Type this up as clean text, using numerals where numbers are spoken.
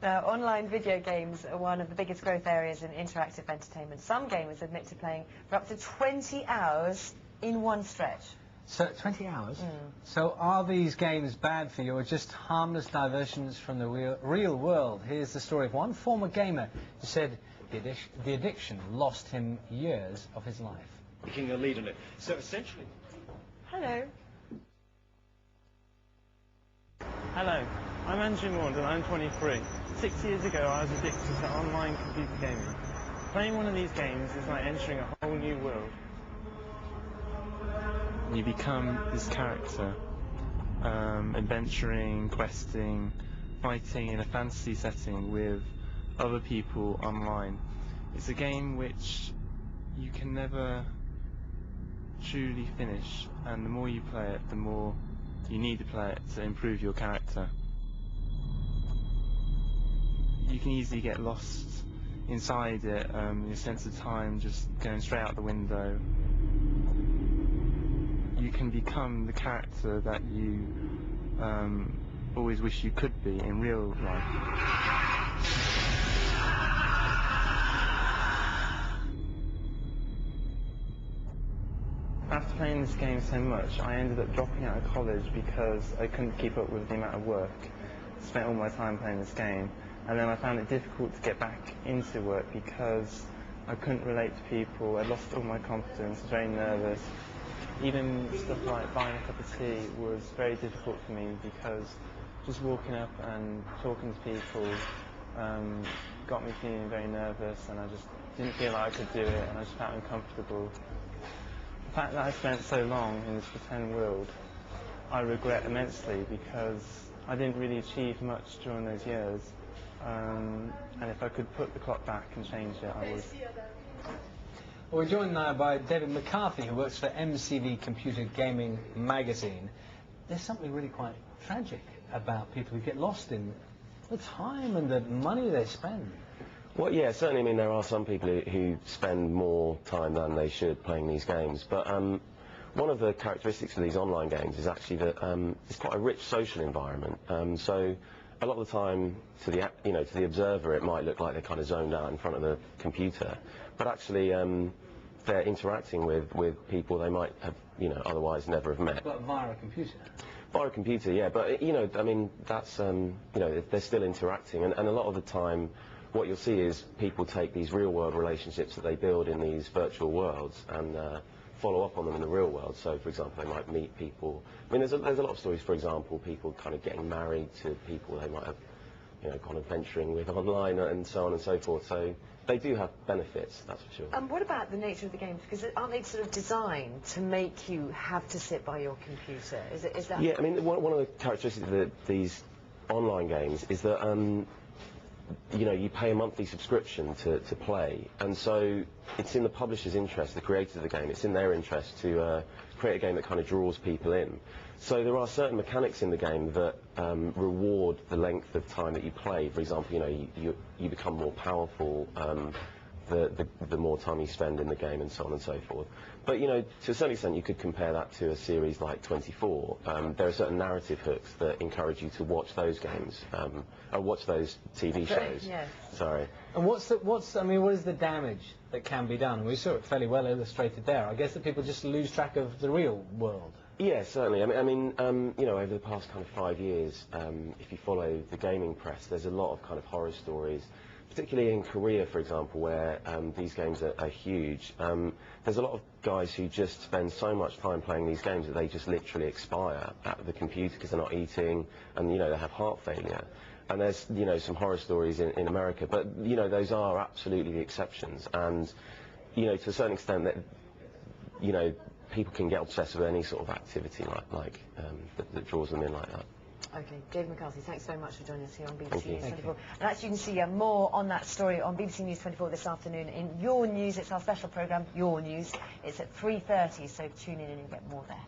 Now, online video games are one of the biggest growth areas in interactive entertainment. Some gamers admit to playing for up to 20 hours in one stretch. So, 20 hours? So are these games bad for you or just harmless diversions from the real world? Here's the story of one former gamer who said the addiction lost him years of his life. Taking a lead on it. So essentially... Hello. Hello, I'm Andrew Maund and I'm 23. 6 years ago I was addicted to online computer gaming. Playing one of these games is like entering a whole new world. You become this character, adventuring, questing, fighting in a fantasy setting with other people online. It's a game which you can never truly finish, and the more you play it, the more you need to play it to improve your character. You can easily get lost inside it, your sense of time just going straight out the window. You can become the character that you always wish you could be in real life. After playing this game so much, I ended up dropping out of college because I couldn't keep up with the amount of work. I spent all my time playing this game, and then I found it difficult to get back into work because I couldn't relate to people. I lost all my confidence, I was very nervous. Even stuff like buying a cup of tea was very difficult for me because just walking up and talking to people got me feeling very nervous, and I just didn't feel like I could do it, and I just felt uncomfortable. The fact that I spent so long in this pretend world, I regret immensely because I didn't really achieve much during those years, and if I could put the clock back and change it, I would. Well, we're joined now by David McCarthy, who works for MCV Computer Gaming Magazine. There's something really quite tragic about people who get lost in the time and the money they spend. Well, yeah, certainly. I mean, there are some people who spend more time than they should playing these games. But one of the characteristics of these online games is actually that it's quite a rich social environment. So a lot of the time, to the observer, it might look like they're kind of zoned out in front of the computer, but actually they're interacting with people they might have otherwise never have met. But via a computer. Via a computer, yeah. But I mean, that's they're still interacting, and a lot of the time, what you'll see is people take these real-world relationships that they build in these virtual worlds and follow up on them in the real world. So, for example, they might meet people. I mean, there's a lot of stories. For example, people kind of getting married to people they might have, gone adventuring with online and so on and so forth. So they do have benefits, that's for sure. And what about the nature of the games? Because aren't they sort of designed to make you have to sit by your computer? Is that? Yeah, I mean, one of the characteristics of these online games is that you pay a monthly subscription to play, and so it's in the publisher's interest, the creators of the game, it's in their interest to create a game that kind of draws people in. So there are certain mechanics in the game that reward the length of time that you play. For example, you become more powerful the more time you spend in the game, and so on and so forth. But to a certain extent, you could compare that to a series like 24. There are certain narrative hooks that encourage you to watch those games, or watch those TV shows. Yes. Sorry. And what is the damage that can be done? We saw it fairly well illustrated there. I guess that people just lose track of the real world. Yeah, certainly. I mean, over the past kind of 5 years, if you follow the gaming press, there's a lot of kind of horror stories, particularly in Korea, for example, where these games are huge. There's a lot of guys who just spend so much time playing these games that they just literally expire at the computer because they're not eating, and they have heart failure. And there's some horror stories in America, but those are absolutely the exceptions. And to a certain extent, that people can get obsessed with any sort of activity that draws them in like that. Okay, David McCarthy, thanks very much for joining us here on BBC Thank you. News 24. And actually, you can see more on that story on BBC News 24 this afternoon in Your News. It's our special programme, Your News. It's at 3:30, so tune in and you'll get more there.